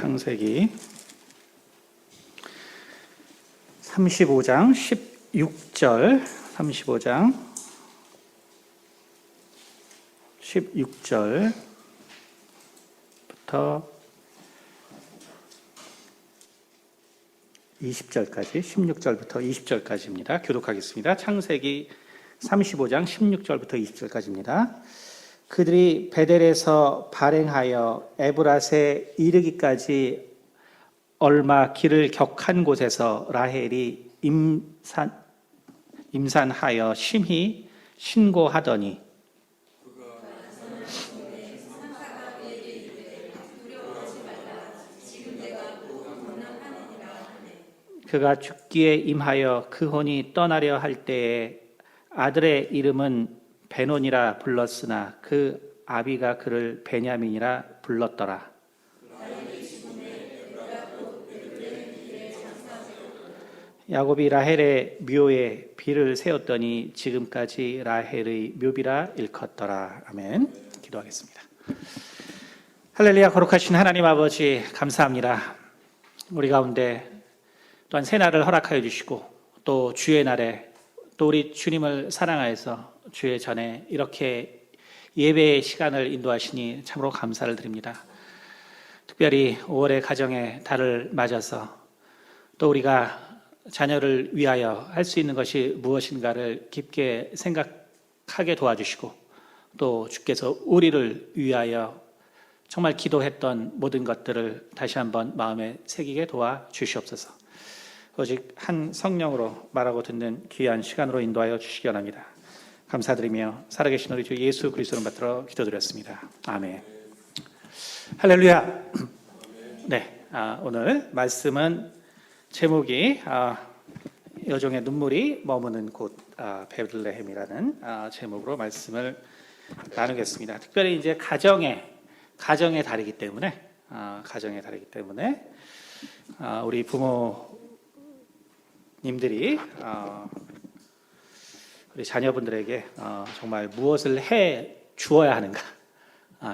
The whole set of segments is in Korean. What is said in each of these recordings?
창세기 35장 16절 16절부터 20절까지 16절부터 20절까지입니다. 교독하겠습니다. 창세기 35장 16절부터 20절까지입니다. 그들이 베델에서 발행하여 에브랏에 이르기까지 얼마 길을 격한 곳에서 라헬이 임산하여 심히 신고하더니 그가 죽기에 임하여 그 혼이 떠나려 할 때에 아들의 이름은 베논이라 불렀으나 그 아비가 그를 베냐민이라 불렀더라. 야곱이 라헬의 묘에 비를 세웠더니 지금까지 라헬의 묘비라 일컫더라. 아멘. 기도하겠습니다. 할렐루야. 거룩하신 하나님 아버지 감사합니다. 우리 가운데 또한 새날을 허락하여 주시고 또 주의 날에 또 우리 주님을 사랑하여서 주의 전에 이렇게 예배의 시간을 인도하시니 참으로 감사를 드립니다. 특별히 5월의 가정의 달을 맞아서 또 우리가 자녀를 위하여 할 수 있는 것이 무엇인가를 깊게 생각하게 도와주시고 또 주께서 우리를 위하여 정말 기도했던 모든 것들을 다시 한번 마음에 새기게 도와주시옵소서. 오직 한 성령으로 말하고 듣는 귀한 시간으로 인도하여 주시기 원합니다. 감사드리며 살아계신 우리 주 예수 그리스도를 받들어 기도드렸습니다. 아멘. 할렐루야. 네, 오늘 말씀은 제목이 여종의 눈물이 머무는 곳 베들레헴이라는 제목으로 말씀을 나누겠습니다. 특별히 이제 가정의 달이기 때문에 우리 부모님들이 우리 자녀분들에게 정말 무엇을 해 주어야 하는가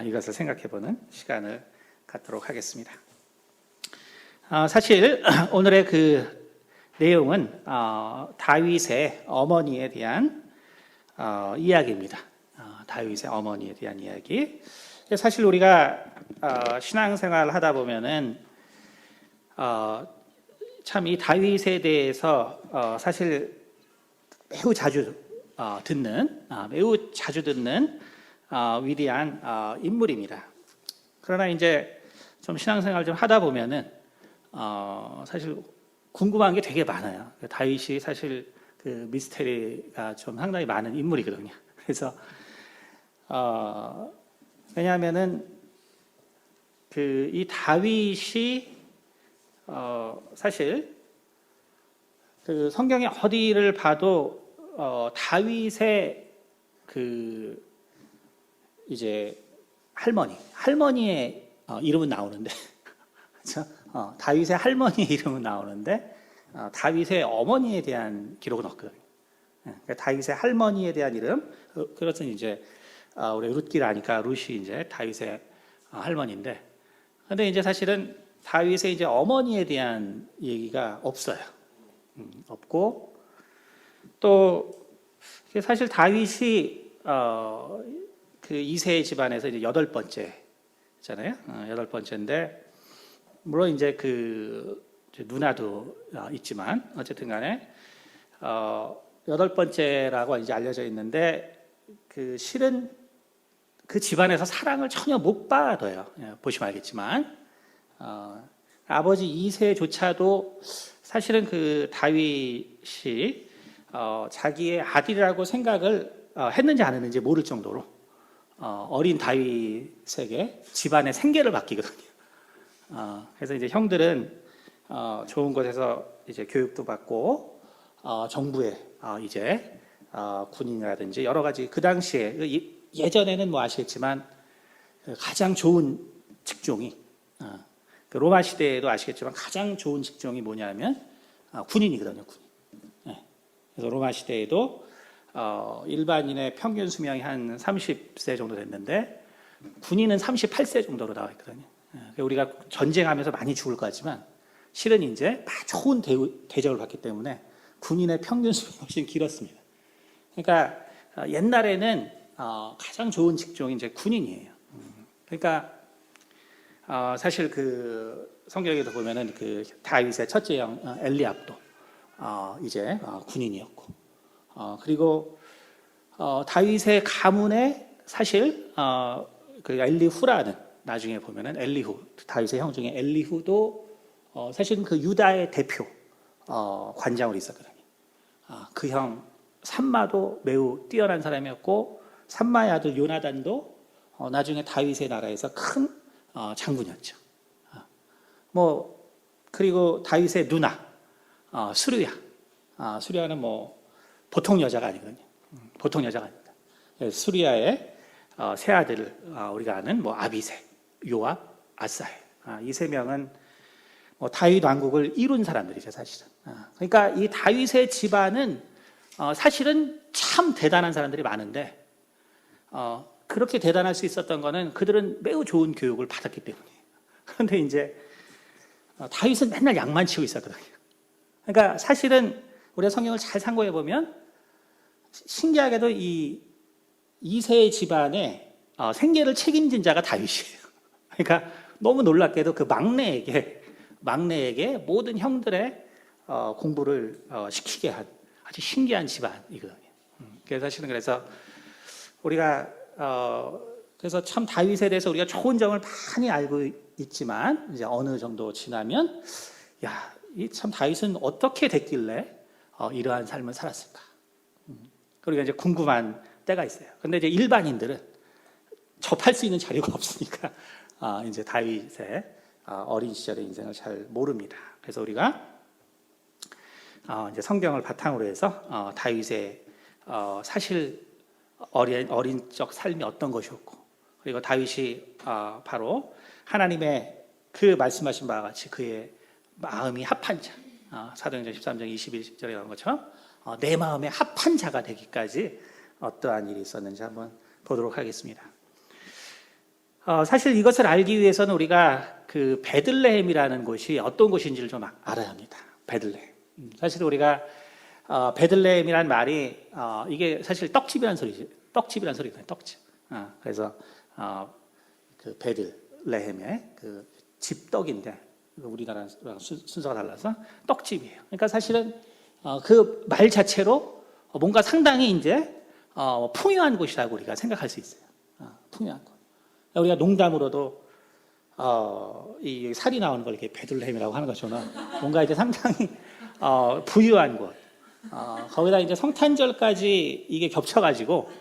이것을 생각해보는 시간을 갖도록 하겠습니다. 사실 오늘의 그 내용은 다윗의 어머니에 대한 이야기입니다. 다윗의 어머니에 대한 이야기. 사실 우리가 신앙생활을 하다 보면은 참 이 다윗에 대해서 사실 매우 자주 듣는 위대한 인물입니다. 그러나 이제 좀 신앙생활 좀 하다 보면은 사실 궁금한 게 되게 많아요. 다윗이 사실 그 미스테리가 좀 상당히 많은 인물이거든요. 그래서 왜냐하면은 이 다윗이 사실 그 성경의 어디를 봐도 다윗의 그 이제 할머니의 이름은 나오는데 그렇죠? 다윗의 할머니의 이름은 나오는데 다윗의 어머니에 대한 기록은 없거든요. 그러니까 다윗의 할머니에 대한 이름, 그것은 이제 우리 룻기를 아니까 룻이 이제 다윗의 할머니인데, 근데 이제 사실은 다윗의 이제 어머니에 대한 얘기가 없어요. 없고 또 사실 다윗이 그 이세 집안에서 이제 8번째잖아요. 8번째인데 물론 이제 그 누나도 있지만 어쨌든 간에 8번째라고 이제 알려져 있는데 그 실은 그 집안에서 사랑을 전혀 못 받아요. 보시면 알겠지만 아버지 이세조차도 사실은 그 다윗이 자기의 아들이라고 생각을 했는지 안 했는지 모를 정도로 어린 다윗에게 집안의 생계를 맡기거든요. 그래서 이제 형들은 좋은 곳에서 이제 교육도 받고 정부에 이제 군인이라든지 여러 가지 그 당시에 예전에는 뭐 아시겠지만 가장 좋은 직종이 그 로마 시대에도 아시겠지만 가장 좋은 직종이 뭐냐면 군인이거든요. 군인. 그래서 로마 시대에도 일반인의 평균 수명이 한 30세 정도 됐는데 군인은 38세 정도로 나와 있거든요. 우리가 전쟁하면서 많이 죽을 것 같지만 실은 이제 좋은 대접을 받기 때문에 군인의 평균 수명이 훨씬 길었습니다. 그러니까 옛날에는 가장 좋은 직종이 이제 군인이에요. 그러니까 사실 그 성경에도 보면은 그 다윗의 첫째 형 엘리압도 이제 군인이었고, 그리고 다윗의 가문에 사실 그 엘리후라는 나중에 보면은 엘리후, 다윗의 형 중에 엘리후도 사실은 그 유다의 대표 관장으로 있었거든요. 그 형 삼마도 매우 뛰어난 사람이었고, 삼마의 아들 요나단도 나중에 다윗의 나라에서 큰 장군이었죠. 그리고 다윗의 누나 수르야, 수르야는 보통 여자가 아니거든요. 보통 여자가 아닙니다. 수르야의 세 아들을 우리가 아는 아비새, 요압, 아사헬, 이 세 명은 다윗 왕국을 이룬 사람들이죠, 사실은. 그러니까 이 다윗의 집안은 사실은 참 대단한 사람들이 많은데, 그렇게 대단할 수 있었던 거는 그들은 매우 좋은 교육을 받았기 때문이에요. 그런데 이제 다윗은 맨날 양만 치고 있었거든요. 그러니까 사실은 우리가 성경을 잘 참고해 보면 신기하게도 이 이세 집안의 생계를 책임진 자가 다윗이에요. 그러니까 너무 놀랍게도 그 막내에게 모든 형들의 공부를 시키게 한 아주 신기한 집안이거든요. 그래서 사실은 우리가 그래서 참 다윗에 대해서 우리가 좋은 점을 많이 알고 있지만 이제 어느 정도 지나면 이 참 다윗은 어떻게 됐길래 이러한 삶을 살았을까? 그리고 이제 궁금한 때가 있어요. 근데 이제 일반인들은 접할 수 있는 자료가 없으니까 이제 다윗의 어린 시절의 인생을 잘 모릅니다. 그래서 우리가 이제 성경을 바탕으로 해서 다윗의 사실 어린 적 삶이 어떤 것이었고, 그리고 다윗이 바로 하나님의 그 말씀하신 바와 같이 그의 마음이 합한 자, 사도행전 13장 21절에 나온 것처럼 내 마음에 합한 자가 되기까지 어떠한 일이 있었는지 한번 보도록 하겠습니다. 사실 이것을 알기 위해서는 우리가 그 베들레헴이라는 곳이 어떤 곳인지를 좀 알아야 합니다. 베들레헴. 사실 우리가 베들레헴이란 말이 이게 사실 떡집이라는 소리죠. 떡집이라는 소리거든요. 떡집. 그래서 그 베들레헴의 그 집떡인데 우리나라랑 순서가 달라서 떡집이에요. 그러니까 사실은 그 말 자체로 뭔가 상당히 이제 풍요한 곳이라고 우리가 생각할 수 있어요. 풍요한 곳. 우리가 농담으로도 이 살이 나오는 걸 이렇게 베들레헴이라고 하는 것처럼 뭔가 이제 상당히 부유한 곳. 거기다 이제 성탄절까지 이게 겹쳐가지고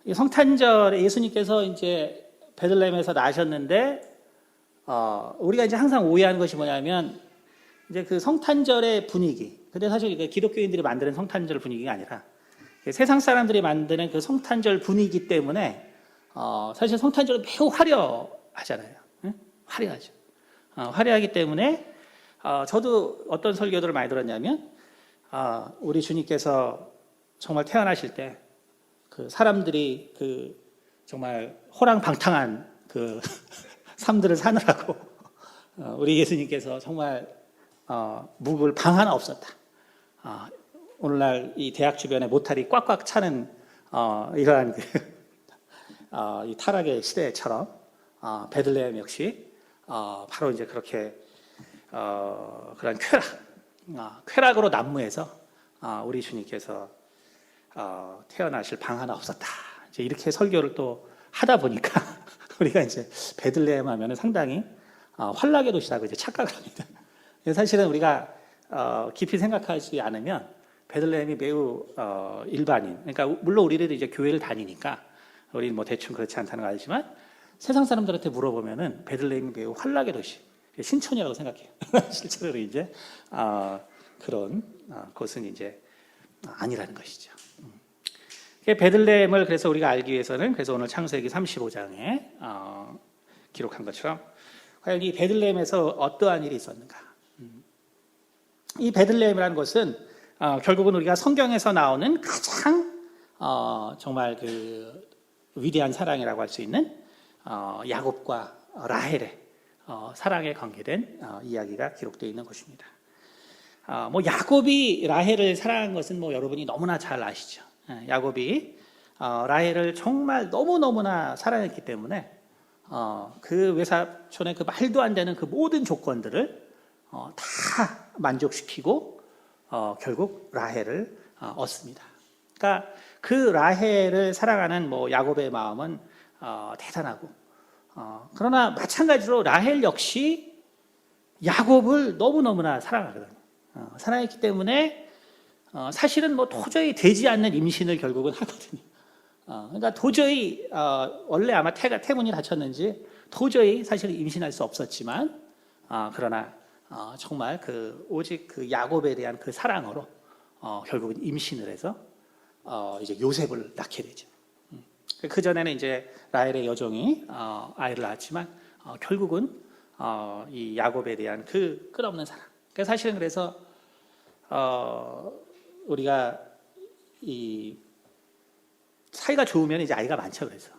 이 성탄절에 예수님께서 이제 베들레헴에서 나셨는데 우리가 이제 항상 오해하는 것이 뭐냐면 이제 그 성탄절의 분위기. 근데 사실 기독교인들이 만드는 성탄절 분위기가 아니라 세상 사람들이 만드는 그 성탄절 분위기 때문에 사실 성탄절은 매우 화려하잖아요. 응? 화려하죠. 화려하기 때문에 저도 어떤 설교들을 많이 들었냐면 우리 주님께서 정말 태어나실 때 그 사람들이 그 정말 호랑방탕한 그 삶들을 사느라고 우리 예수님께서 정말 묵을 방 하나 없었다. 오늘날 이 대학 주변에 모텔이 꽉꽉 차는 이러한 이 타락의 시대처럼 베들레헴 역시 바로 이제 그렇게 그런 쾌락으로 난무해서 우리 주님께서 태어나실 방 하나 없었다. 이제 이렇게 설교를 또 하다 보니까 우리가 이제 베들레헴 하면은 상당히 환락의 도시라고 이제 착각을 합니다. 사실은 우리가 깊이 생각하지 않으면 베들레헴이 매우 일반인. 그러니까 물론 우리들도 이제 교회를 다니니까 우리는 뭐 대충 그렇지 않다는 걸 알지만 세상 사람들한테 물어보면은 베들레헴이 매우 환락의 도시, 신촌이라고 생각해요. 실제로 이제 그런 곳은 이제 아니라는 것이죠. 베들레헴을 그래서 우리가 알기 위해서는 그래서 오늘 창세기 35장에 기록한 것처럼 과연 이 베들레헴에서 어떠한 일이 있었는가? 이 베들레헴이라는 것은 결국은 우리가 성경에서 나오는 가장 정말 그 위대한 사랑이라고 할 수 있는 야곱과 라헬의 사랑에 관계된 이야기가 기록되어 있는 것입니다. 뭐 야곱이 라헬을 사랑한 것은 뭐 여러분이 너무나 잘 아시죠. 야곱이 라헬을 정말 너무너무나 사랑했기 때문에 그 외사촌의 그 말도 안 되는 그 모든 조건들을 다 만족시키고 결국 라헬을 얻습니다. 그러니까 그 라헬을 사랑하는 뭐 야곱의 마음은 대단하고 그러나 마찬가지로 라헬 역시 야곱을 너무너무나 사랑하거든요. 사랑했기 때문에 사실은 뭐 도저히 되지 않는 임신을 결국은 하거든요. 그러니까 도저히 원래 아마 태문이 닫혔는지 도저히 사실 임신할 수 없었지만 그러나 정말 오직 그 야곱에 대한 그 사랑으로 결국은 임신을 해서 이제 요셉을 낳게 되죠. 그 전에는 이제 라헬의 여종이 아이를 낳았지만 결국은 이 야곱에 대한 그 끝없는 사랑. 그러니까 사실은 그래서 우리가 이 사이가 좋으면 이제 아이가 많죠. 그래서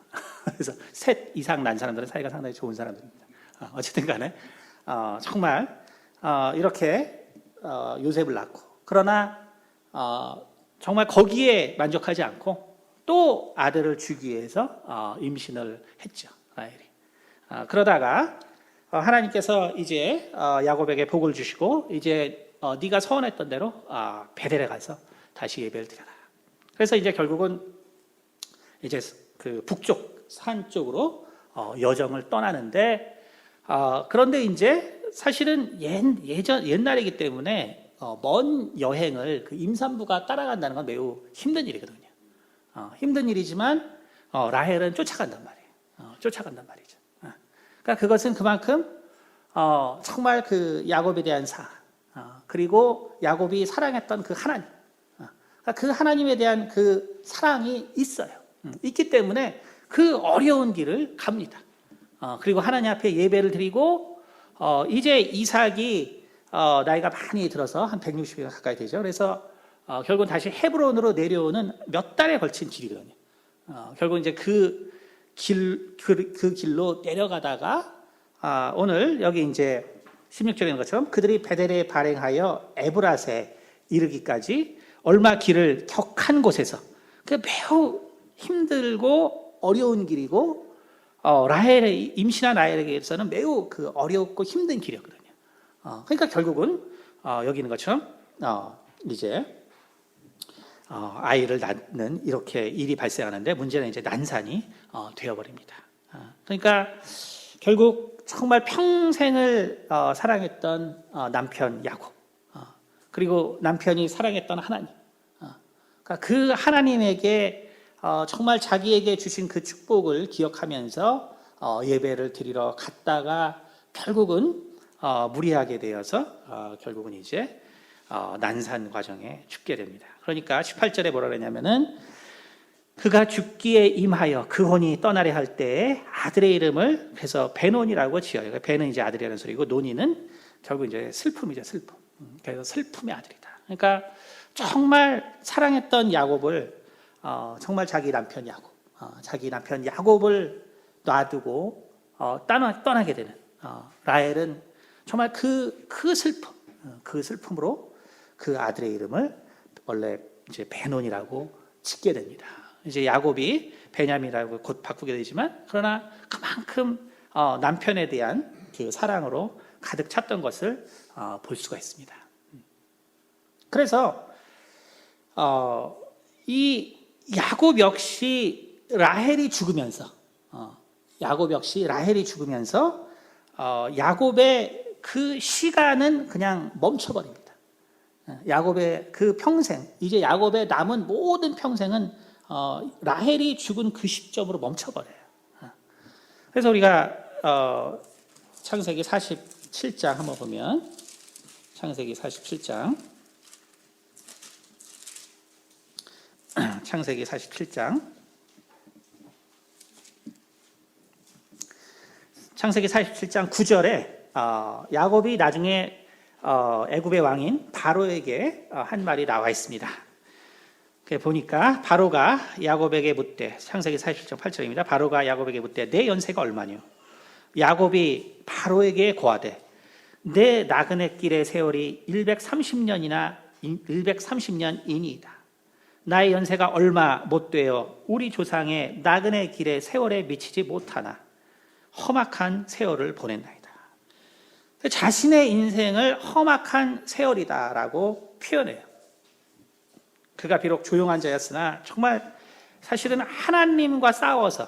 셋 이상 난 사람들은 사이가 상당히 좋은 사람들입니다. 어쨌든 간에 정말 이렇게 요셉을 낳고 그러나 정말 거기에 만족하지 않고 또 아들을 주기 위해서 임신을 했죠. 라헬이. 그러다가 하나님께서 이제 야곱에게 복을 주시고 이제 네가 서원했던 대로 베델에 가서 다시 예배를 드려라. 그래서 이제 결국은 이제 그 북쪽 산 쪽으로 여정을 떠나는데 그런데 이제 사실은 옛날이기 때문에 먼 여행을 그 임산부가 따라간다는 건 매우 힘든 일이거든요. 힘든 일이지만 라헬은 쫓아간단 말이에요. 쫓아간단 말이죠. 그러니까 그것은 그만큼 정말 그 야곱에 대한 사랑 그리고 야곱이 사랑했던 그 하나님 그러니까 그 하나님에 대한 그 사랑이 있어요. 있기 때문에 그 어려운 길을 갑니다. 그리고 하나님 앞에 예배를 드리고 이제 이삭이 나이가 많이 들어서 한 160일 가까이 되죠. 그래서 결국은 다시 헤브론으로 내려오는 몇 달에 걸친 길이거든요. 결국 이제 그 길로 내려가다가 오늘 여기 이제 16절에 있는 것처럼 그들이 베델에 발행하여 에브라스에 이르기까지 얼마 길을 격한 곳에서 그 매우 힘들고 어려운 길이고 라헬의 임신한 라헬에게서는 매우 그 어렵고 힘든 길이었거든요. 그러니까 결국은 여기 있는 것처럼 이제 아이를 낳는 이렇게 일이 발생하는데 문제는 이제 난산이 되어버립니다. 그러니까 결국 정말 평생을 사랑했던 남편 야곱 그리고 남편이 사랑했던 하나님 그러니까 그 하나님에게 정말 자기에게 주신 그 축복을 기억하면서 예배를 드리러 갔다가 결국은 무리하게 되어서 결국은 이제 난산 과정에 죽게 됩니다. 그러니까 18절에 뭐라 그러냐면은 그가 죽기에 임하여 그 혼이 떠나려 할 때에 아들의 이름을 그래서 베논이라고 지어요. 베는 이제 아들이라는 소리고 논이는 결국 이제 슬픔이죠, 슬픔. 그래서 슬픔의 아들이다. 그러니까 정말 사랑했던 야곱을 정말 자기 남편 야곱을 놔두고 떠나게 되는 라헬은 정말 그 슬픔으로 그 아들의 이름을 원래 이제 베논이라고 짓게 됩니다. 이제 야곱이 베냐민이라고 곧 바꾸게 되지만 그러나 그만큼 남편에 대한 그 사랑으로 가득 찼던 것을 볼 수가 있습니다. 그래서 이 야곱 역시 라헬이 죽으면서 야곱의 그 시간은 그냥 멈춰버립니다. 야곱의 그 평생, 이제 야곱의 남은 모든 평생은 라헬이 죽은 그 시점으로 멈춰버려요. 그래서 우리가 창세기 47장 한번 보면 창세기 47장 창세기 47장 창세기 47장 9절에 야곱이 나중에 애굽의 왕인 바로에게 한 말이 나와 있습니다. 보니까 바로가 야곱에게 묻되 창세기 47장 8절입니다. 바로가 야곱에게 묻되 내 연세가 얼마뇨? 야곱이 바로에게 고하되 내 나그네 길의 세월이 130년이니이다. 나의 연세가 얼마 못 되어 우리 조상의 나그네 길의 세월에 미치지 못하나 험악한 세월을 보냈나이다. 자신의 인생을 험악한 세월이다라고 표현해요. 그가 비록 조용한 자였으나 정말 사실은 하나님과 싸워서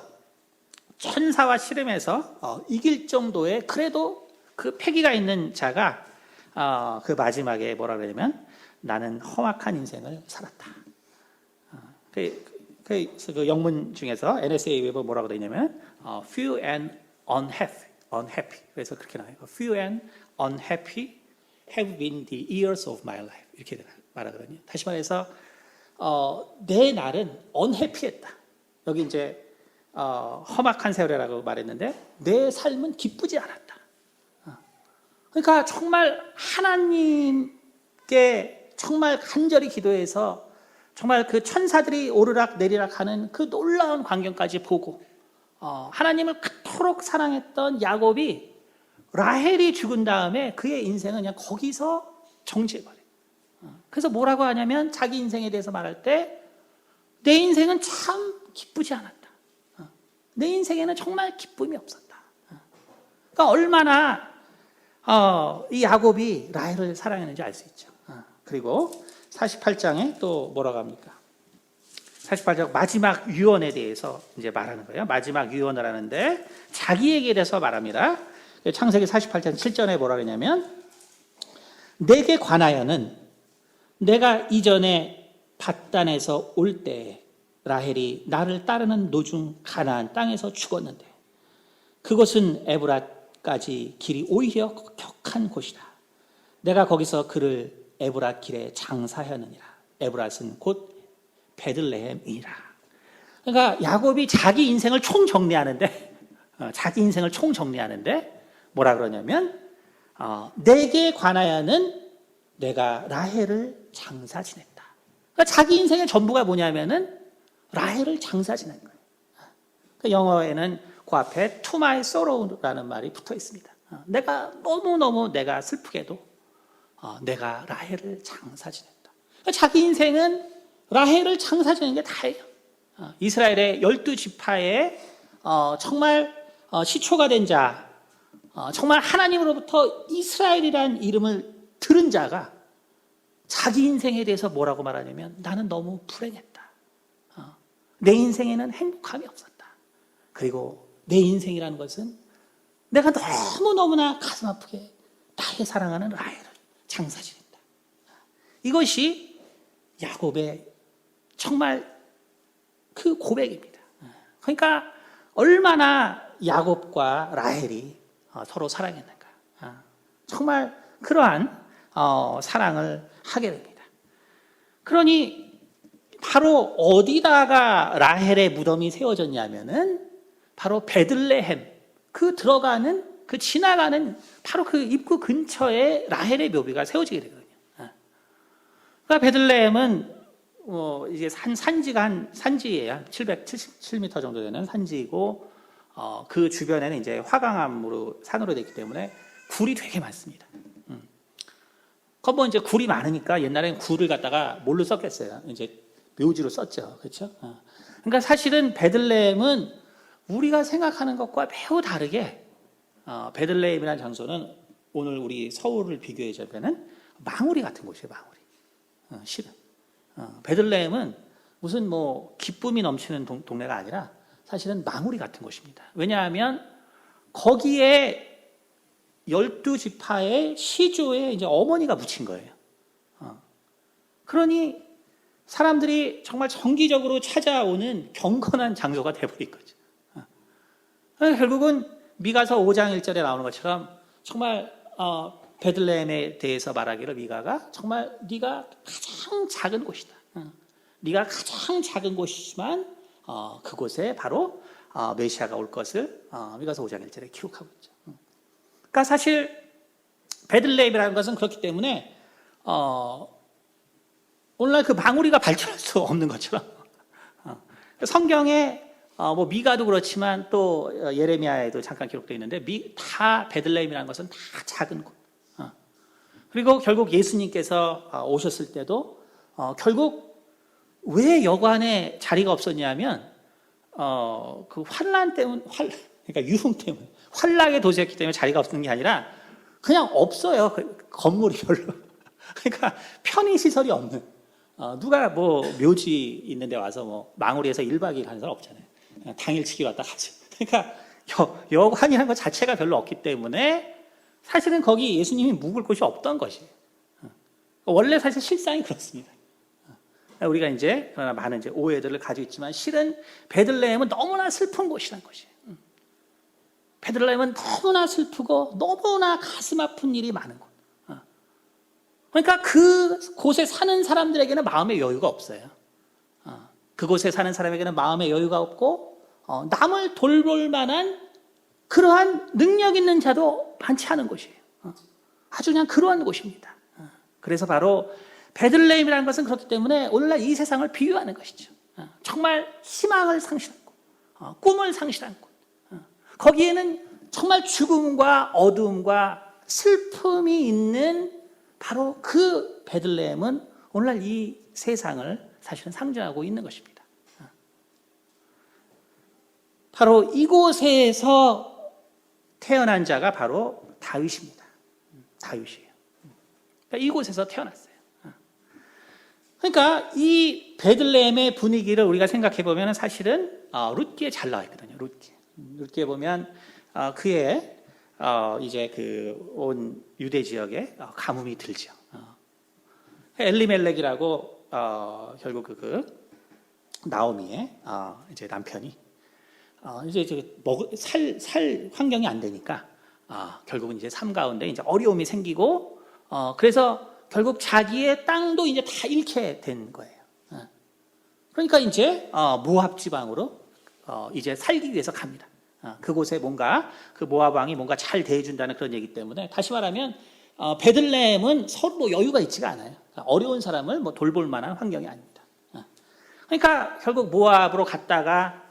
천사와 씨름해서 이길 정도의 그래도 그 패기가 있는 자가 그 마지막에 뭐라 그러냐면 나는 험악한 인생을 살았다. 그 영문 중에서 NSA 웹은 뭐라고 되어 있냐면 few and unhappy. 그래서 그렇게 나와요. Few and unhappy have been the years of my life. 이렇게 말하거든요. 다시 말해서 내 날은 unhappy했다. 여기 이제 험악한 세월이라고 말했는데 내 삶은 기쁘지 않았다. 그러니까 정말 하나님께 정말 간절히 기도해서 정말 그 천사들이 오르락 내리락 하는 그 놀라운 광경까지 보고 하나님을 그토록 사랑했던 야곱이 라헬이 죽은 다음에 그의 인생은 그냥 거기서 정지해버려요. 그래서 뭐라고 하냐면 자기 인생에 대해서 말할 때 내 인생은 참 기쁘지 않았다. 내 인생에는 정말 기쁨이 없었다. 그러니까 얼마나 이 야곱이 라헬을 사랑했는지 알 수 있죠. 그리고 48장에 또 뭐라고 합니까? 48장 마지막 유언에 대해서 이제 말하는 거예요. 마지막 유언을 하는데 자기에게 대해서 말합니다. 창세기 48장 7절에 뭐라 그러냐면 내게 관하여는 내가 이전에 밧단에서 올 때 라헬이 나를 따르는 노중 가나안 땅에서 죽었는데 그곳은 에브랏까지 길이 오히려 격한 곳이다. 내가 거기서 그를 에브랏 길에 장사하느니라. 에브랏은 곧 베들레헴이라. 그러니까 야곱이 자기 인생을 총정리하는데 뭐라 그러냐면 내게 관하여는 내가 라헬을 장사 지냈다. 그러니까 자기 인생의 전부가 뭐냐면은 라헬을 장사 지낸 거예요. 그러니까 영어에는 그 앞에 to my sorrow라는 말이 붙어 있습니다. 내가 너무너무 내가 슬프게도 내가 라헬을 장사 지냈다. 그러니까 자기 인생은 라헬을 장사 지낸 게 다예요. 이스라엘의 12지파의 정말 시초가 된 자, 정말 하나님으로부터 이스라엘이라는 이름을 들은 자가 자기 인생에 대해서 뭐라고 말하냐면 나는 너무 불행했다. 내 인생에는 행복함이 없었다. 그리고 내 인생이라는 것은 내가 너무너무나 가슴 아프게 나의 사랑하는 라헬을 장사 지냈다. 이것이 야곱의 정말 그 고백입니다. 그러니까 얼마나 야곱과 라헬이 서로 사랑했는가. 정말 그러한 사랑을 하게 됩니다. 그러니 바로 어디다가 라헬의 무덤이 세워졌냐면은 바로 베들레헴 그 들어가는 그 지나가는 바로 그 입구 근처에 라헬의 묘비가 세워지게 되거든요. 그러니까 베들레헴은 이제 산지예요. 777m 정도 되는 산지이고 그 주변에는 이제 화강암으로 산으로 되기 때문에 굴이 되게 많습니다. 뭐 이제 굴이 많으니까 옛날에는 굴을 갖다가 뭘로 썼겠어요? 이제 묘지로 썼죠. 그렇죠? 그러니까 사실은 베들레헴은 우리가 생각하는 것과 매우 다르게 베들레헴이라는 장소는 오늘 우리 서울을 비교해 보면은 망우리 같은 곳이에요. 망우리. 실은 베들레헴은 무슨 뭐 기쁨이 넘치는 동네가 아니라 사실은 망우리 같은 곳입니다. 왜냐하면 거기에 12지파의 시조에 이제 어머니가 묻힌 거예요. 그러니 사람들이 정말 정기적으로 찾아오는 경건한 장소가 되어버린 거죠. 결국은 미가서 5장 1절에 나오는 것처럼 정말 베들레헴에 대해서 말하기를 미가가 정말 네가 가장 작은 곳이다. 네가 가장 작은 곳이지만 그곳에 바로 메시아가 올 것을 미가서 5장 1절에 기록하고 있죠. 그러니까 사실 베들레헴이라는 것은 그렇기 때문에 오늘날 그 망우리가 발전할 수 없는 것처럼 성경에 뭐 미가도 그렇지만 또 예레미야에도 잠깐 기록되어 있는데 다 베들레헴이라는 것은 다 작은 곳. 그리고 결국 예수님께서 오셨을 때도 결국 왜 여관에 자리가 없었냐면 그 환란 때문, 그러니까 유흥 때문에 환락에 도주했기 때문에 자리가 없는 게 아니라 그냥 없어요. 건물이 별로. 그러니까 편의 시설이 없는. 누가 뭐 묘지 있는데 와서 뭐 망우리에서 1박 2일 하는 사람 없잖아요. 당일치기 왔다 가지. 그러니까 여관이라는 것 자체가 별로 없기 때문에 사실은 거기 예수님이 묵을 곳이 없던 것이에요. 원래 사실 실상이 그렇습니다. 우리가 이제 그러나 많은 이제 오해들을 가지고 있지만 실은 베들레헴은 너무나 슬픈 곳이란 것이에요. 베들레헴은 너무나 슬프고 너무나 가슴 아픈 일이 많은 곳. 그러니까 그 곳에 사는 사람들에게는 마음의 여유가 없어요. 그곳에 사는 사람에게는 마음의 여유가 없고 남을 돌볼 만한 그러한 능력 있는 자도 많지 않은 곳이에요. 아주 그냥 그러한 곳입니다. 그래서 바로 베들레헴이라는 것은 그렇기 때문에 오늘날 이 세상을 비유하는 것이죠. 정말 희망을 상실한 곳, 꿈을 상실한 곳. 거기에는 정말 죽음과 어두움과 슬픔이 있는 바로 그 베들레헴은 오늘날 이 세상을 사실은 상징하고 있는 것입니다. 바로 이곳에서 태어난 자가 바로 다윗입니다. 다윗이에요. 그러니까 이곳에서 태어났어요. 그러니까 이 베들레헴의 분위기를 우리가 생각해 보면 사실은 룻기에 잘 나와 있거든요. 룻기에 보면 그의 이제 그 온 유대 지역에 가뭄이 들죠. 엘리멜렉이라고 결국 그 나오미의 이제 남편이 이제 살 환경이 안 되니까 결국은 이제 삶 가운데 이제 어려움이 생기고 그래서 결국 자기의 땅도 이제 다 잃게 된 거예요. 그러니까 이제 모압 지방으로 이제 살기 위해서 갑니다. 그곳에 뭔가 그 모압 왕이 뭔가 잘 대해준다는 그런 얘기 때문에 다시 말하면 베들레헴은 서로 뭐 여유가 있지가 않아요. 어려운 사람을 뭐 돌볼 만한 환경이 아닙니다. 그러니까 결국 모압으로 갔다가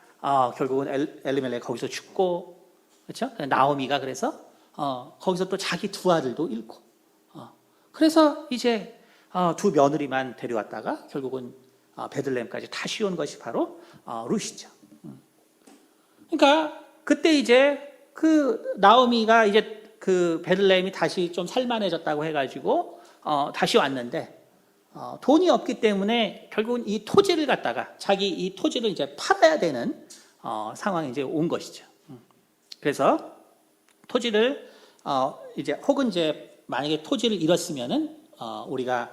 결국은 엘리멜렉 거기서 죽고 그렇죠? 나오미가 그래서 거기서 또 자기 두 아들도 잃고 그래서 이제 두 며느리만 데려왔다가 결국은 베들레헴까지 다시 온 것이 바로 룻이죠. 그러니까 그때 이제 그 나오미가 이제 그 베들레헴이 다시 좀 살만해졌다고 해가지고 다시 왔는데 돈이 없기 때문에 결국은 이 토지를 갖다가 자기 이 토지를 이제 팔아야 되는 상황이 이제 온 것이죠. 그래서 토지를 이제 혹은 이제 만약에 토지를 잃었으면은 우리가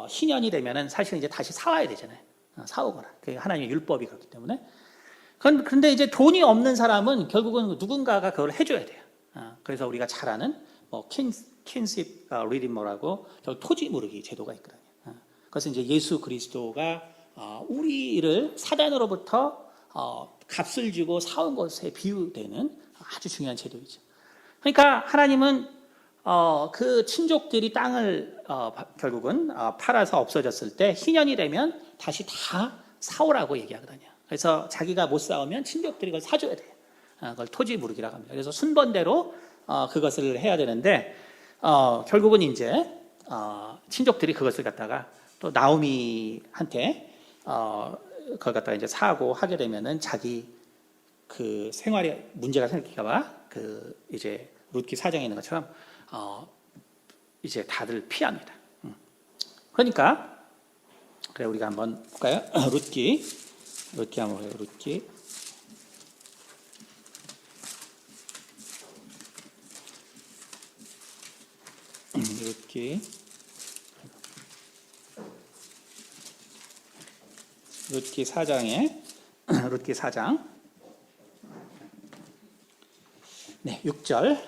희년이 되면은 사실 이제 다시 사와야 되잖아요. 사오거나 그게 하나님의 율법이 그렇기 때문에. 그런데 이제 돈이 없는 사람은 결국은 누군가가 그걸 해줘야 돼요. 그래서 우리가 잘 아는 뭐 킨십 리디머라고 토지 무르기 제도가 있거든요. 그것은 이제 예수 그리스도가 우리를 사단으로부터 값을 주고 사온 것에 비유되는 아주 중요한 제도이죠. 그러니까 하나님은 그 친족들이 땅을 결국은 팔아서 없어졌을 때 희년이 되면 다시 다 사오라고 얘기하거든요. 그래서 자기가 못 사오면 친족들이 그걸 사줘야 돼요. 그걸 토지 무르기라고 합니다. 그래서 순번대로 그것을 해야 되는데 결국은 이제 친족들이 그것을 갖다가 또 나오미한테 그걸 갖다가 이제 사고 하게 되면은 자기 그 생활에 문제가 생길까봐 그 이제 룻기 사장에 있는 것처럼 이제 다들 피합니다. 그러니까 그래 우리가 한번 볼까요? 룻기 한번 볼까요? 룻기 룻기 4장에 룻기 4장 네 6절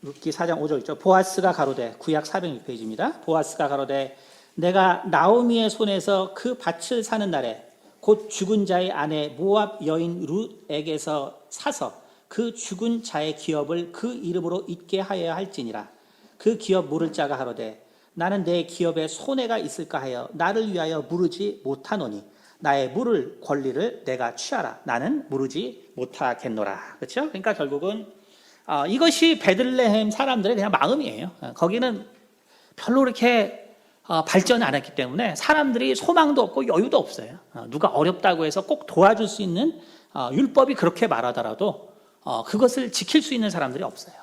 룻기 4장 5절 있죠. 보아스가 가로되 구약 406페이지입니다. 보아스가 가로되 내가 나오미의 손에서 그 밭을 사는 날에 곧 죽은 자의 아내 모압 여인 룻에게서 사서 그 죽은 자의 기업을 그 이름으로 잊게 하여야 할지니라. 그 기업 물을 자가 하로되 나는 내 기업에 손해가 있을까 하여 나를 위하여 물으지 못하노니 나의 물을 권리를 내가 취하라. 나는 물으지 못하겠노라. 그렇죠? 그러니까 결국은 이것이 베들레헴 사람들의 그냥 마음이에요. 거기는 별로 그렇게 발전 안 했기 때문에 사람들이 소망도 없고 여유도 없어요. 누가 어렵다고 해서 꼭 도와줄 수 있는 율법이 그렇게 말하더라도 그것을 지킬 수 있는 사람들이 없어요.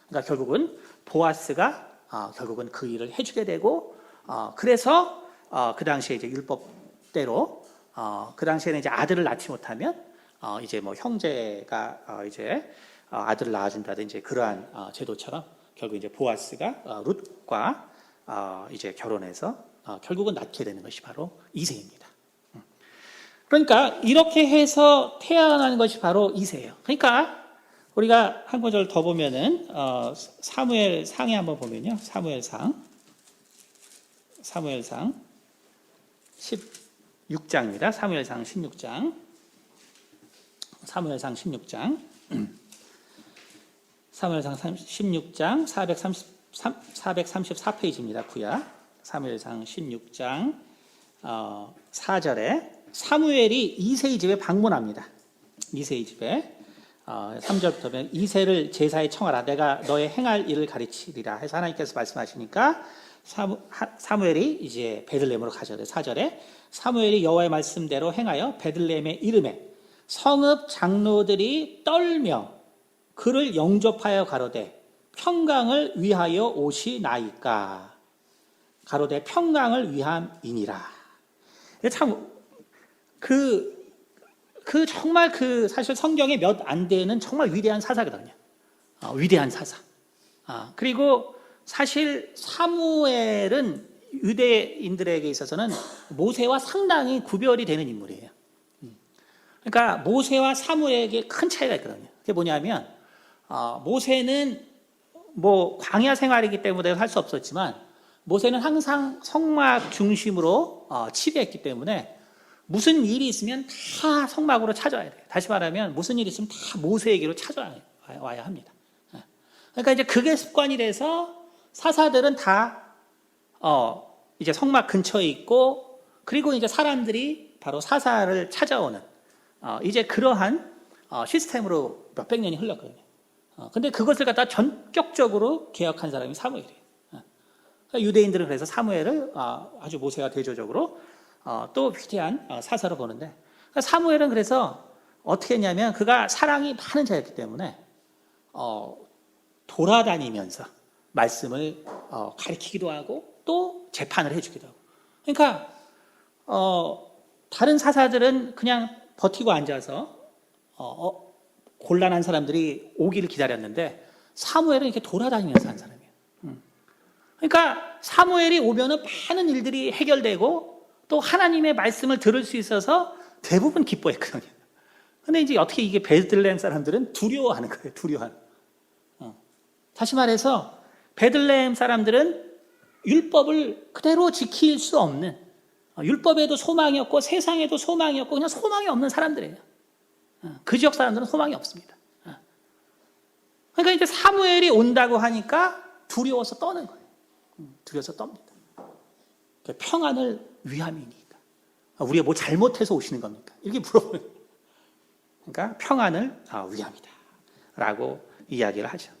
그러니까 결국은 보아스가 결국은 그 일을 해주게 되고 그래서 그 당시에 이제 율법대로 그 당시에는 이제 아들을 낳지 못하면 이제 뭐 형제가 이제 아들을 낳아준다든지 그러한 제도처럼 결국 이제 보아스가 룻과 이제 결혼해서 결국은 낳게 되는 것이 바로 이새입니다. 그러니까 이렇게 해서 태어나는 것이 바로 이새예요. 그러니까 우리가 한 구절 더 보면은 사무엘상에 한번 보면요. 사무엘상 16장입니다. 사무엘상 16장. 사무엘상 16장. 사무엘상 16장 434페이지입니다. 구약. 사무엘상 16장 4절에 사무엘이 이새의 집에 방문합니다. 이새의 집에 3절부터 보면 이새를 제사에 청하라. 내가 너의 행할 일을 가르치리라 해서 하나님께서 말씀하시니까 사무엘이 이제 베들레헴으로 가죠. 4절에 사무엘이 여호와의 말씀대로 행하여 베들레헴의 이름에 성읍 장로들이 떨며 그를 영접하여 가로되 평강을 위하여 오시나이까. 가로되 평강을 위함이니라. 참 정말 사실 성경에 몇 안 되는 정말 위대한 사사거든요. 위대한 사사. 그리고 사실 사무엘은 유대인들에게 있어서는 모세와 상당히 구별이 되는 인물이에요. 그러니까 모세와 사무엘에게 큰 차이가 있거든요. 그게 뭐냐면 모세는 뭐 광야 생활이기 때문에 할 수 없었지만 모세는 항상 성막 중심으로 치배했기 때문에 무슨 일이 있으면 다 성막으로 찾아와야 돼요. 다시 말하면 무슨 일이 있으면 다 모세에게로 찾아와야 합니다. 그러니까 이제 그게 습관이 돼서 사사들은 다 이제 성막 근처에 있고 그리고 이제 사람들이 바로 사사를 찾아오는 이제 그러한 시스템으로 몇백 년이 흘렀거든요. 근데 그것을 갖다 전격적으로 개혁한 사람이 사무엘이에요. 그러니까 유대인들은 그래서 사무엘을 아주 모세와 대조적으로 또 위대한 사사로 보는데 사무엘은 그래서 어떻게 했냐면 그가 사랑이 많은 자였기 때문에 돌아다니면서 말씀을 가르치기도 하고 또 재판을 해주기도 하고 그러니까 다른 사사들은 그냥 버티고 앉아서 곤란한 사람들이 오기를 기다렸는데 사무엘은 이렇게 돌아다니면서 한 사람이에요. 그러니까 사무엘이 오면은 많은 일들이 해결되고 또 하나님의 말씀을 들을 수 있어서 대부분 기뻐했거든요. 근데 이제 어떻게 이게 베들레헴 사람들은 두려워하는 거예요. 두려워하는. 다시 말해서 베들레헴 사람들은 율법을 그대로 지킬 수 없는 율법에도 소망이 없고 세상에도 소망이 없고 그냥 소망이 없는 사람들이에요. 그 지역 사람들은 소망이 없습니다. 그러니까 이제 사무엘이 온다고 하니까 두려워서 떠는 거예요. 두려워서 떱니다. 평안을 위함이니까. 우리가 뭐 잘못해서 오시는 겁니까? 이렇게 물어보는 거예요. 그러니까 평안을 위함이다. 라고 이야기를 하죠.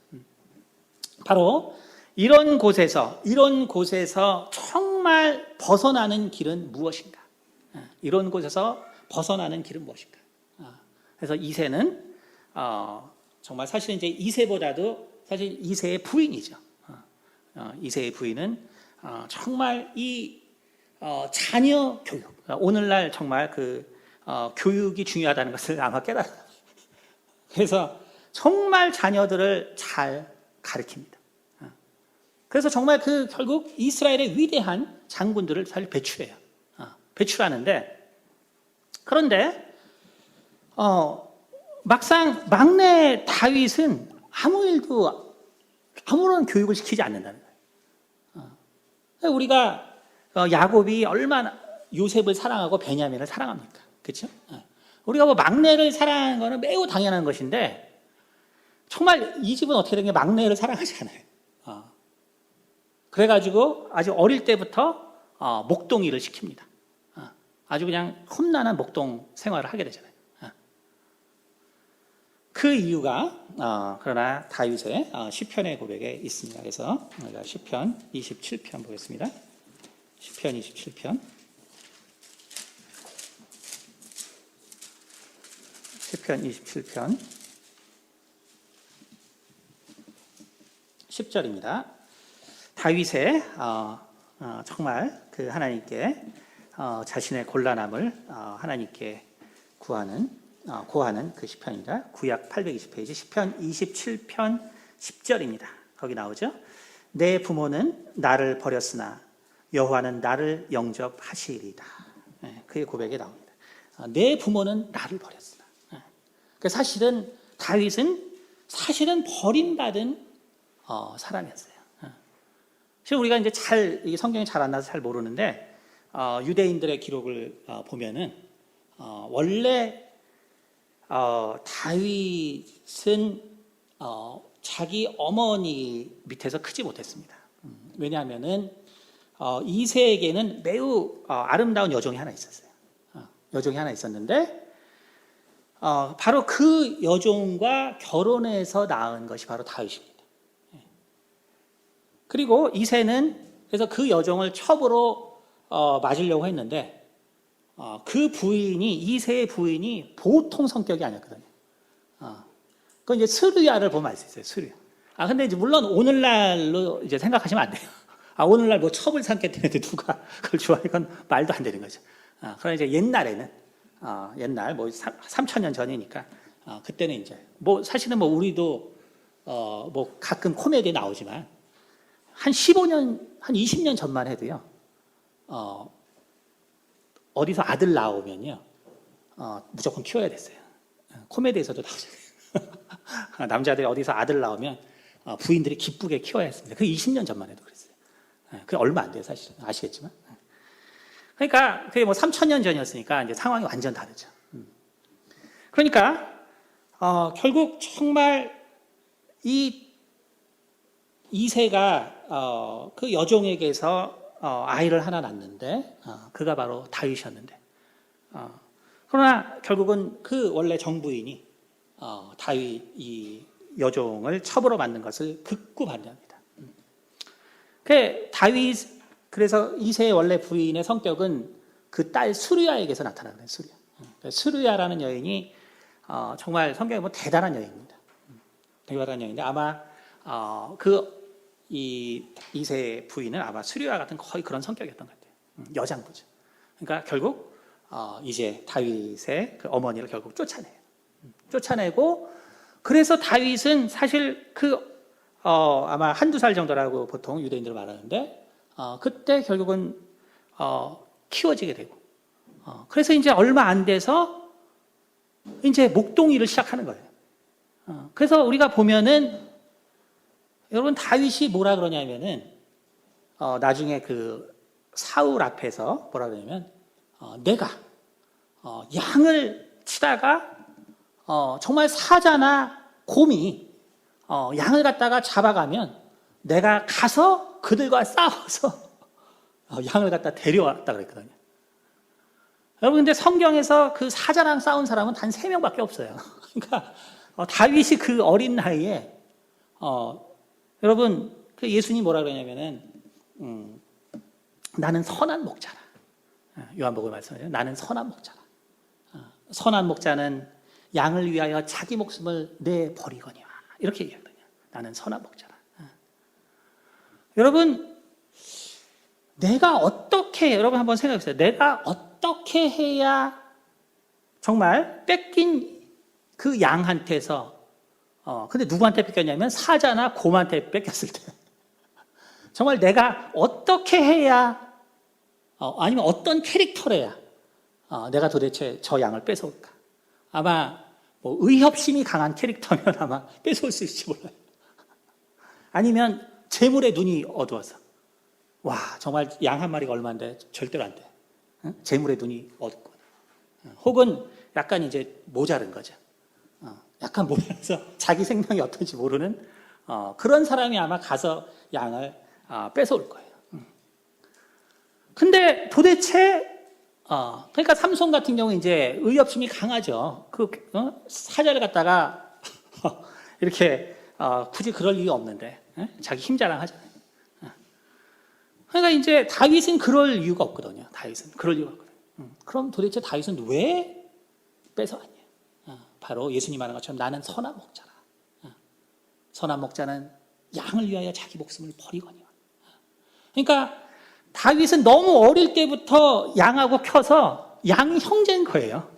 바로 이런 곳에서 정말 벗어나는 길은 무엇인가? 이런 곳에서 벗어나는 길은 무엇인가? 그래서 이새는 정말 사실 이제 이새보다도 사실 이새의 부인이죠. 이새의 부인은 정말 이 자녀 교육, 오늘날 정말 교육이 중요하다는 것을 아마 깨달아요. 그래서 정말 자녀들을 잘 가르칩니다. 그래서 정말 결국 이스라엘의 위대한 장군들을 잘 배출해요. 배출하는데 그런데 막상 막내 다윗은 아무런 교육을 시키지 않는다는 거예요. 우리가 야곱이 얼마나 요셉을 사랑하고 베냐민을 사랑합니까? 그렇죠? 우리가 뭐 막내를 사랑하는 것은 매우 당연한 것인데 정말 이 집은 어떻게 된 게 막내를 사랑하지 않아요. 그래가지고 아주 어릴 때부터 목동이를 시킵니다. 아주 그냥 험난한 목동 생활을 하게 되잖아요. 그 이유가 그러나 다윗의 시편의 고백에 있습니다. 그래서 우리가 시편 27편 보겠습니다. 시편 27편. 시편 27편 10절입니다. 다윗의 정말 그 하나님께 자신의 곤란함을 하나님께 고하는 그 시편입니다. 구약 820페이지 시편 27편 10절입니다. 거기 나오죠. 내 부모는 나를 버렸으나 여호와는 나를 영접하시리이다. 그의 고백에 나옵니다. 내 부모는 나를 버렸으나. 사실은 다윗은 버림받은 사람이었어요. 사실 우리가 이제 이 성경이 잘 안 나서 잘 모르는데 유대인들의 기록을 보면은 원래 다윗은 자기 어머니 밑에서 크지 못했습니다. 왜냐하면은 이새에게는 매우 아름다운 여종이 하나 있었어요. 여종이 하나 있었는데 바로 그 여종과 결혼해서 낳은 것이 바로 다윗입니다. 그리고 이새는 그래서 그 여종을 첩으로 맞으려고 했는데 그 부인이 이새의 부인이 보통 성격이 아니었거든요. 그건 이제 스루야를 보면 알 수 있어요. 스루야. 근데 이제 물론 오늘날로 이제 생각하시면 안 돼요. 오늘날 뭐 첩을 삼겠다는데 누가 그걸 좋아해? 그건 말도 안 되는 거죠. 그러나 이제 옛날에는 옛날 뭐 3,000년 전이니까 그때는 이제 뭐 사실은 뭐 우리도 뭐 가끔 코미디에 나오지만 한 15년, 한 20년 전만 해도요. 어디서 아들 나오면요, 무조건 키워야 됐어요. 코미디에서도 나오잖아요. 남자들이 어디서 아들 나오면 부인들이 기쁘게 키워야 했습니다. 그 20년 전만 해도 그랬어요. 그게 얼마 안 돼요, 사실. 아시겠지만. 그러니까 그게 뭐 3,000년 전이었으니까 이제 상황이 완전 다르죠. 그러니까 결국 정말 이새가 그 여종에게서 아이를 하나 낳는데 그가 바로 다윗이었는데 그러나 결국은 그 원래 정부인이 다윗 이 여종을 첩으로 만든 것을 극구 반대합니다. 그래서 이새의 원래 부인의 성격은 그 딸 수르야에게서 나타나는 거예요. 수르야라는 여인이 정말 성경에 보면 대단한 여인입니다. 대단한 여인인데 아마 이새 부인은 아마 수르야 같은 거의 그런 성격이었던 것 같아요. 여장부죠. 그러니까 결국 이제 다윗의 그 어머니를 결국 쫓아내요. 쫓아내고 그래서 다윗은 사실 아마 한두 살 정도라고 보통 유대인들 말하는데 그때 결국은 키워지게 되고 그래서 이제 얼마 안 돼서 이제 목동일을 시작하는 거예요. 그래서 우리가 보면은 여러분 다윗이 뭐라 그러냐면은 나중에 그 사울 앞에서 뭐라 그러냐면 내가 양을 치다가 정말 사자나 곰이 양을 갖다가 잡아가면 내가 가서 그들과 싸워서 양을 갖다 데려왔다 그랬거든요. 여러분 근데 성경에서 그 사자랑 싸운 사람은 단 3명밖에 없어요. 그러니까 다윗이 그 어린 나이에 여러분 그 예수님이 뭐라 그러냐면은 나는 선한 목자라. 요한복음 말씀하죠. 나는 선한 목자라. 선한 목자는 양을 위하여 자기 목숨을 내버리거니와 이렇게 얘기하거든요. 나는 선한 목자라. 여러분 여러분 한번 생각해보세요. 내가 어떻게 해야 정말 뺏긴 그 양한테서 근데 누구한테 뺏겼냐면 사자나 곰한테 뺏겼을 때 정말 내가 어떻게 해야 아니면 어떤 캐릭터래야 내가 도대체 저 양을 뺏어올까? 아마 뭐 의협심이 강한 캐릭터면 아마 뺏어올 수 있을지 몰라요. 아니면 재물에 눈이 어두워서 와 정말 양 한 마리가 얼마인데 절대로 안 돼. 재물에 눈이 어둡거나 혹은 약간 이제 모자른 거죠. 약간 모자라서 자기 생명이 어떤지 모르는 그런 사람이 아마 가서 양을 뺏어올 거예요. 근데 도대체 그러니까 삼손 같은 경우 이제 의협심이 강하죠. 사자를 갖다가 이렇게 굳이 그럴 이유 없는데 자기 힘 자랑하잖아요. 그러니까 이제 다윗은 그럴 이유가 없거든요. 다윗은 그럴 이유가 없거든요. 그럼 도대체 다윗은 왜 뺏어갔냐? 바로 예수님 말한 것처럼 나는 선한 목자라. 선한 목자는 양을 위하여 자기 목숨을 버리거니와. 그러니까 다윗은 너무 어릴 때부터 양하고 켜서 양 형제인 거예요.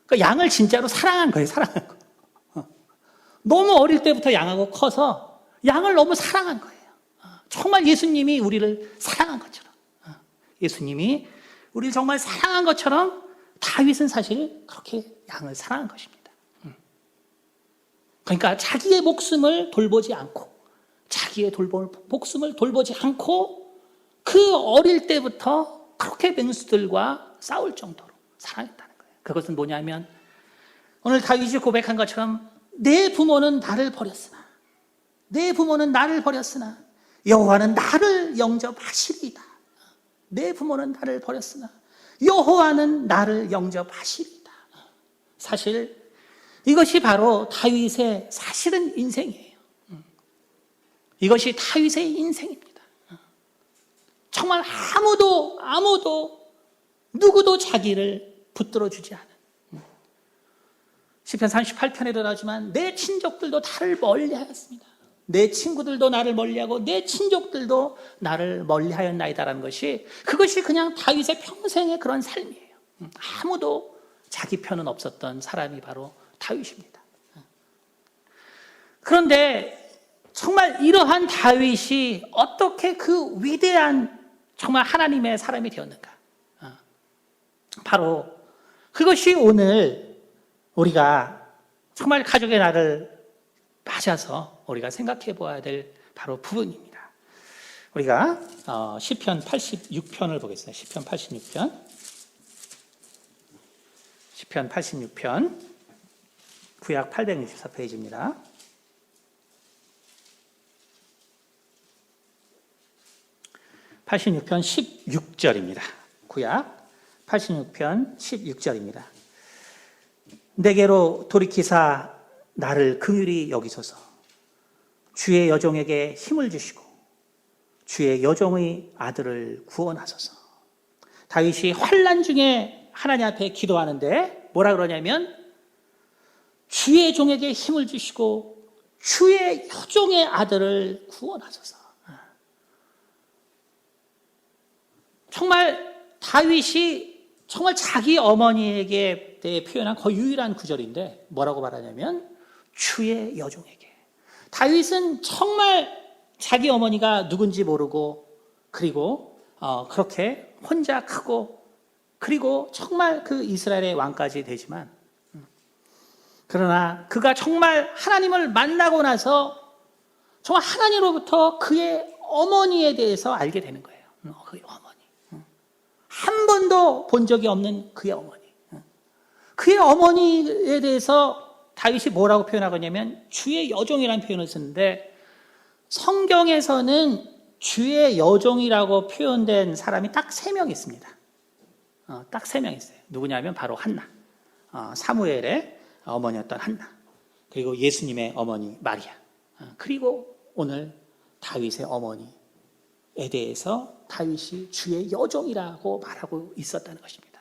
그러니까 양을 진짜로 사랑한 거예요. 사랑한 거. 너무 어릴 때부터 양하고 커서 양을 너무 사랑한 거예요. 정말 예수님이 우리를 사랑한 것처럼, 예수님이 우리를 정말 사랑한 것처럼 다윗은 사실 그렇게 양을 사랑한 것입니다. 그러니까 자기의 목숨을 돌보지 않고, 자기의 목숨을 돌보지 않고 그 어릴 때부터 그렇게 맹수들과 싸울 정도로 사랑했다는 거예요. 그것은 뭐냐면 오늘 다윗이 고백한 것처럼 내 부모는 나를 버렸으나 여호와는 나를 영접하시리이다. 내 부모는 나를 버렸으나 여호와는 나를 영접하시리이다. 사실 이것이 바로 다윗의 사실은 인생이에요. 이것이 다윗의 인생입니다. 정말 누구도 자기를 붙들어 주지 않은, 시편 38편에도 나오지만 내 친족들도 나를 멀리하였습니다. 내 친구들도 나를 멀리하고 내 친족들도 나를 멀리하였나이다라는 것이, 그것이 그냥 다윗의 평생의 그런 삶이에요. 아무도 자기 편은 없었던 사람이 바로 다윗입니다. 그런데 정말 이러한 다윗이 어떻게 그 위대한 정말 하나님의 사람이 되었는가? 바로 그것이 오늘 우리가 정말 가족의 날을 맞아서 우리가 생각해 보아야 될 바로 부분입니다. 우리가 시편 86편을 보겠습니다. 시편 86편 구약 864페이지입니다. (86편) 16절입니다. 구약 86편 16절입니다. 내게로 돌이키사 나를 긍휼히 여기소서. 주의 여종에게 힘을 주시고 주의 여종의 아들을 구원하소서. 다윗이 환난 중에 하나님 앞에 기도하는데 뭐라 그러냐면 주의 종에게 힘을 주시고 주의 여종의 아들을 구원하소서. 정말 다윗이 정말 자기 어머니에게 대해 표현한 거의 유일한 구절인데 뭐라고 말하냐면 주의 여종에게. 다윗은 정말 자기 어머니가 누군지 모르고, 그리고 그렇게 혼자 크고, 그리고 정말 그 이스라엘의 왕까지 되지만, 그러나 그가 정말 하나님을 만나고 나서 정말 하나님으로부터 그의 어머니에 대해서 알게 되는 거예요. 그의 어머니. 한 번도 본 적이 없는 그의 어머니. 그의 어머니에 대해서 다윗이 뭐라고 표현하거냐면 주의 여종이라는 표현을 쓰는데, 성경에서는 주의 여종이라고 표현된 사람이 딱 3명 있습니다. 딱 3명 있어요. 누구냐면 바로 한나. 사무엘의 어머니였던 한나. 그리고 예수님의 어머니 마리아. 그리고 오늘 다윗의 어머니에 대해서 다윗이 주의 여종이라고 말하고 있었다는 것입니다.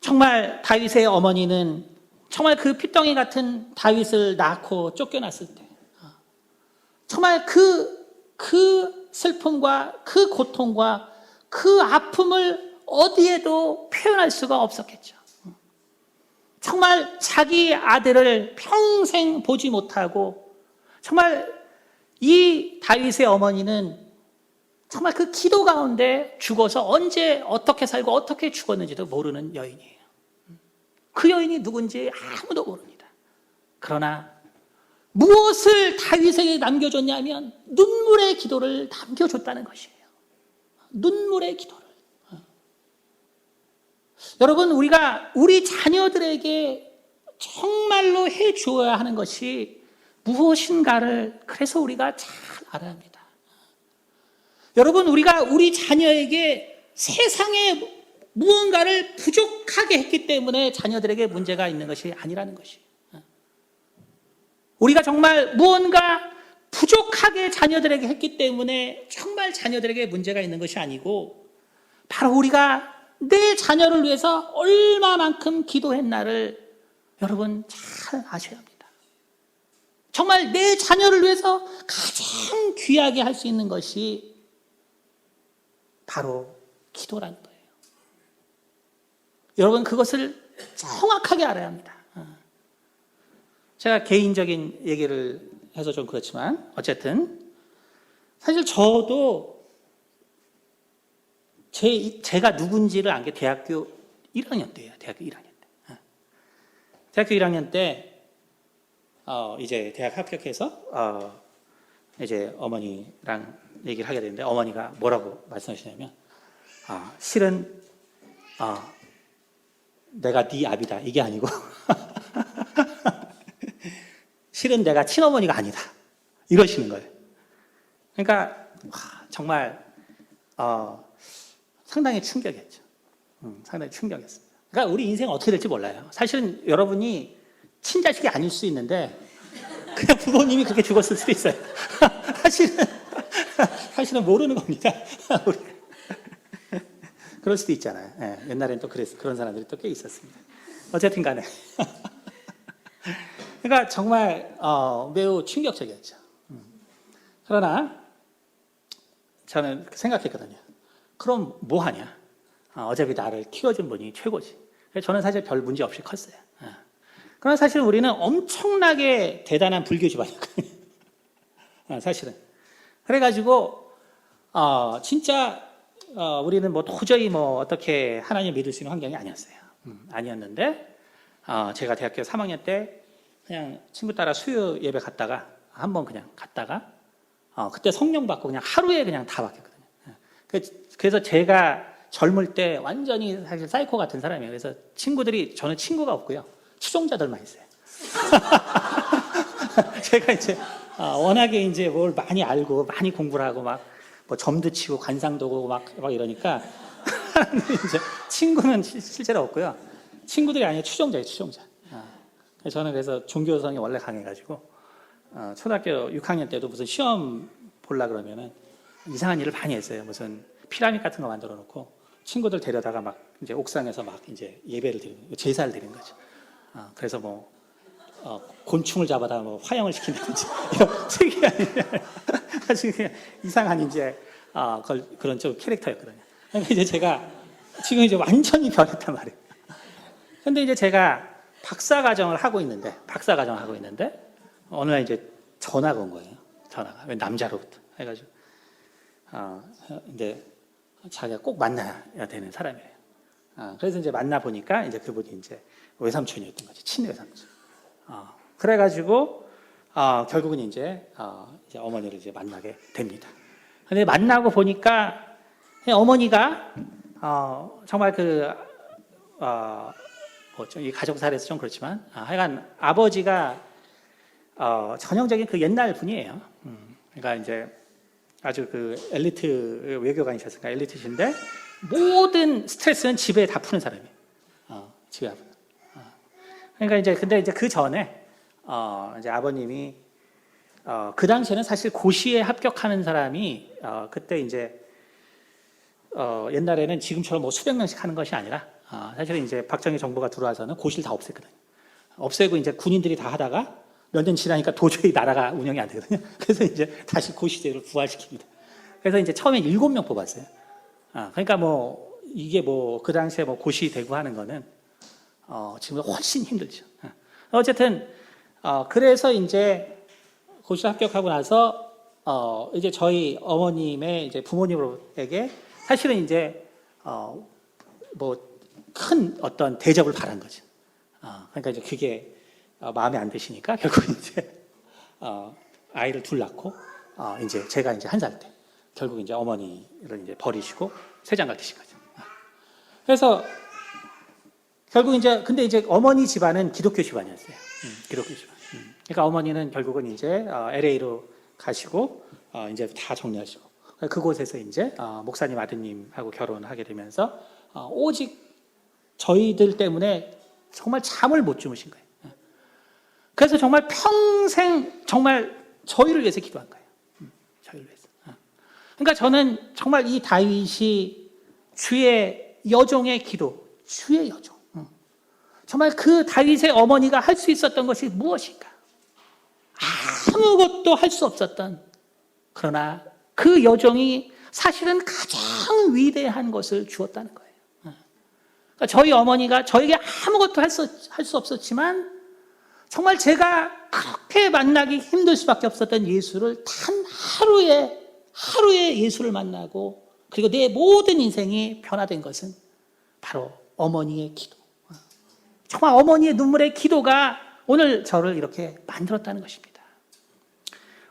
정말 다윗의 어머니는 정말 그 핏덩이 같은 다윗을 낳고 쫓겨났을 때 정말 그 슬픔과 그 고통과 그 아픔을 어디에도 표현할 수가 없었겠죠. 정말 자기 아들을 평생 보지 못하고, 정말 이 다윗의 어머니는 정말 그 기도 가운데 죽어서 언제 어떻게 살고 어떻게 죽었는지도 모르는 여인이에요. 그 여인이 누군지 아무도 모릅니다. 그러나 무엇을 다윗에게 남겨줬냐면 눈물의 기도를 남겨줬다는 것이에요. 눈물의 기도를. 여러분, 우리가 우리 자녀들에게 정말로 해주어야 하는 것이 무엇인가를 그래서 우리가 잘 알아야 합니다. 여러분, 우리가 우리 자녀에게 세상의 무언가를 부족하게 했기 때문에 자녀들에게 문제가 있는 것이 아니라는 것이. 우리가 정말 무언가 부족하게 자녀들에게 했기 때문에 정말 자녀들에게 문제가 있는 것이 아니고 바로 우리가 내 자녀를 위해서 얼마만큼 기도했나를 여러분 잘 아셔야 합니다. 정말 내 자녀를 위해서 가장 귀하게 할 수 있는 것이 바로 기도라는 거예요. 여러분 그것을 정확하게 알아야 합니다. 제가 개인적인 얘기를 해서 좀 그렇지만 어쨌든 사실 저도 제가 누군지를 안 게 대학교 1학년 때예요. 대학교 1학년 때. 대학교 1학년 때 이제 대학 합격해서 이제 어머니랑 얘기를 하게 되는데 어머니가 뭐라고 말씀하시냐면 실은 내가 네 아비다 이게 아니고 실은 내가 친어머니가 아니다 이러시는 거예요. 그러니까 정말 상당히 충격이었죠. 상당히 충격이었습니다. 그러니까 우리 인생 어떻게 될지 몰라요. 사실은 여러분이 친자식이 아닐 수 있는데 그냥 부모님이 그렇게 죽었을 수도 있어요. 사실은 모르는 겁니다. 그럴 수도 있잖아요. 네, 옛날엔 또 그런 사람들이 또 꽤 있었습니다. 어쨌든 간에. 그러니까 정말 매우 충격적이었죠. 그러나 저는 생각했거든요. 그럼 뭐 하냐? 어차피 나를 키워준 분이 최고지. 저는 사실 별 문제 없이 컸어요. 그러나 사실 우리는 엄청나게 대단한 불교 집안이었거든요. 사실은. 그래가지고 진짜 우리는 뭐 도저히 뭐 어떻게 하나님 믿을 수 있는 환경이 아니었어요. 아니었는데 제가 대학교 3학년 때 그냥 친구 따라 수요 예배 갔다가 한번 그냥 갔다가 그때 성령 받고 그냥 하루에 그냥 다 바뀌었거든요. 그래서 제가 젊을 때 완전히 사실 사이코 같은 사람이에요. 그래서 저는 친구가 없고요. 추종자들만 있어요. 제가 이제 워낙에 이제 뭘 많이 알고 많이 공부를 하고 막 뭐 점도 치고 관상도 보고 막 이러니까 이제 친구는 실제로 없고요. 친구들이 아니라 추종자예요, 추종자. 저는 그래서 종교성이 원래 강해가지고 초등학교 6학년 때도 무슨 시험 보려 그러면은 이상한 일을 많이 했어요. 무슨 피라미드 같은 거 만들어 놓고 친구들 데려다가 막 이제 옥상에서 막 이제 예배를 드리는 제사를 드리는 거죠. 그래서 뭐 곤충을 잡아다 뭐 화형을 시킨다든지 이런 특이한 아주 그냥 이상한 이제 그런 좀 캐릭터였거든요. 그러니까 이제 제가 지금 이제 완전히 변했단 말이에요. 근데 이제 제가 박사과정을 하고 있는데 어느 날 이제 전화가 온 거예요. 전화가 남자로부터 해가지고 근데 자기가 꼭 만나야 되는 사람이에요. 그래서 이제 만나 보니까 이제 그분이 이제 외삼촌이었던 거지, 친외삼촌. 그래가지고 결국은 이제 어머니를 이제 만나게 됩니다. 근데 만나고 보니까 어머니가 정말 이 가족 사례에서 좀 그렇지만 하여간 아버지가 전형적인 그 옛날 분이에요. 그러니까 이제 아주 그 엘리트 외교관이셨으니까 엘리트신데 모든 스트레스는 집에 다 푸는 사람이에요. 집에. 그러니까 이제 근데 이제 그 전에 이제 아버님이 그 당시에는 사실 고시에 합격하는 사람이 그때 이제 옛날에는 지금처럼 뭐 수백 명씩 하는 것이 아니라 사실은 이제 박정희 정부가 들어와서는 고시를 다 없앴거든요. 없애고 이제 군인들이 다 하다가 몇 년 지나니까 도저히 나라가 운영이 안 되거든요. 그래서 이제 다시 고시제를 부활시킵니다. 그래서 이제 처음에 7명 뽑았어요. 그러니까 뭐 이게 뭐 그 당시에 뭐 고시 되고 하는 거는 지금 훨씬 힘들죠. 어쨌든 그래서 이제 고시 합격하고 나서 이제 저희 어머님의 이제 부모님에게 사실은 이제 뭐 큰 어떤 대접을 바란 거죠. 그러니까 이제 그게 마음에 안 드시니까 결국 이제 아이를 둘 낳고 이제 제가 이제 1살 때 결국 이제 어머니를 이제 버리시고 세장갈 드신 거죠. 그래서 결국 이제 근데 이제 어머니 집안은 기독교 집안이었어요. 기독교 집안. 그러니까 어머니는 결국은 이제 LA로 가시고 이제 다 정리하시고 그곳에서 이제 목사님 아드님하고 결혼하게 되면서 오직 저희들 때문에 정말 잠을 못 주무신 거예요. 그래서 정말 평생 정말 저희를 위해서 기도한 거예요. 저희를 위해서. 그러니까 저는 정말 이 다윗이 주의 여종의 기도, 주의 여종. 정말 그 다윗의 어머니가 할 수 있었던 것이 무엇인가? 아무것도 할 수 없었던, 그러나 그 여종이 사실은 가장 위대한 것을 주었다는 거예요. 그러니까 저희 어머니가 저에게 아무것도 할 수 없었지만 정말 제가 그렇게 만나기 힘들 수밖에 없었던 예수를 단 하루에 예수를 만나고 그리고 내 모든 인생이 변화된 것은 바로 어머니의 기도. 정말 어머니의 눈물의 기도가 오늘 저를 이렇게 만들었다는 것입니다.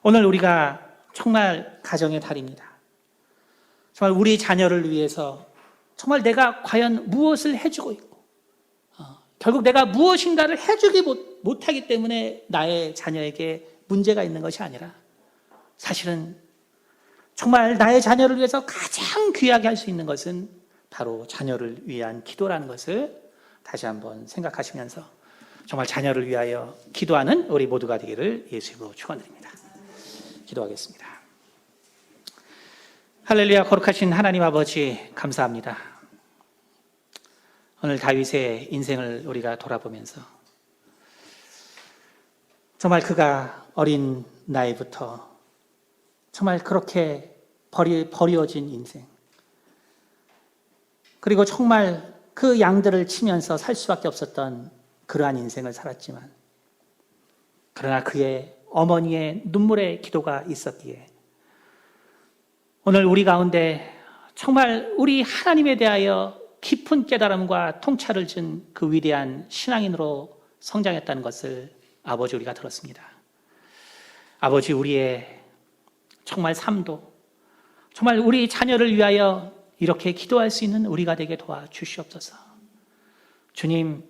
오늘 우리가 정말 가정의 달입니다. 정말 우리 자녀를 위해서 정말 내가 과연 무엇을 해주고 있고 결국 내가 무엇인가를 해주기 못하기 때문에 나의 자녀에게 문제가 있는 것이 아니라 사실은 정말 나의 자녀를 위해서 가장 귀하게 할 수 있는 것은 바로 자녀를 위한 기도라는 것을 다시 한번 생각하시면서 정말 자녀를 위하여 기도하는 우리 모두가 되기를 예수님으로 축원드립니다. 기도하겠습니다. 할렐루야. 거룩하신 하나님 아버지 감사합니다. 오늘 다윗의 인생을 우리가 돌아보면서 정말 그가 어린 나이부터 정말 그렇게 버려진 인생, 그리고 정말 그 양들을 치면서 살 수밖에 없었던 그러한 인생을 살았지만 그러나 그의 어머니의 눈물의 기도가 있었기에 오늘 우리 가운데 정말 우리 하나님에 대하여 깊은 깨달음과 통찰을 준 그 위대한 신앙인으로 성장했다는 것을 아버지 우리가 들었습니다. 아버지 우리의 정말 삶도 정말 우리 자녀를 위하여 이렇게 기도할 수 있는 우리가 되게 도와주시옵소서. 주님,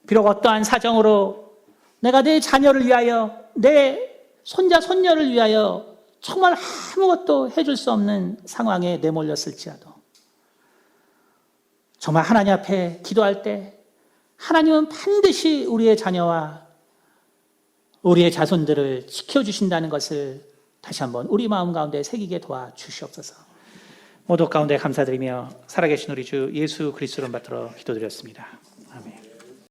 비록 어떠한 사정으로 내가 내 자녀를 위하여 내 손자 손녀를 위하여 정말 아무것도 해줄 수 없는 상황에 내몰렸을지라도 정말 하나님 앞에 기도할 때 하나님은 반드시 우리의 자녀와 우리의 자손들을 지켜주신다는 것을 다시 한번 우리 마음 가운데 새기게 도와주시옵소서. 모두 가운데 감사드리며 살아계신 우리 주 예수 그리스도를 받들어 기도드렸습니다. 아멘.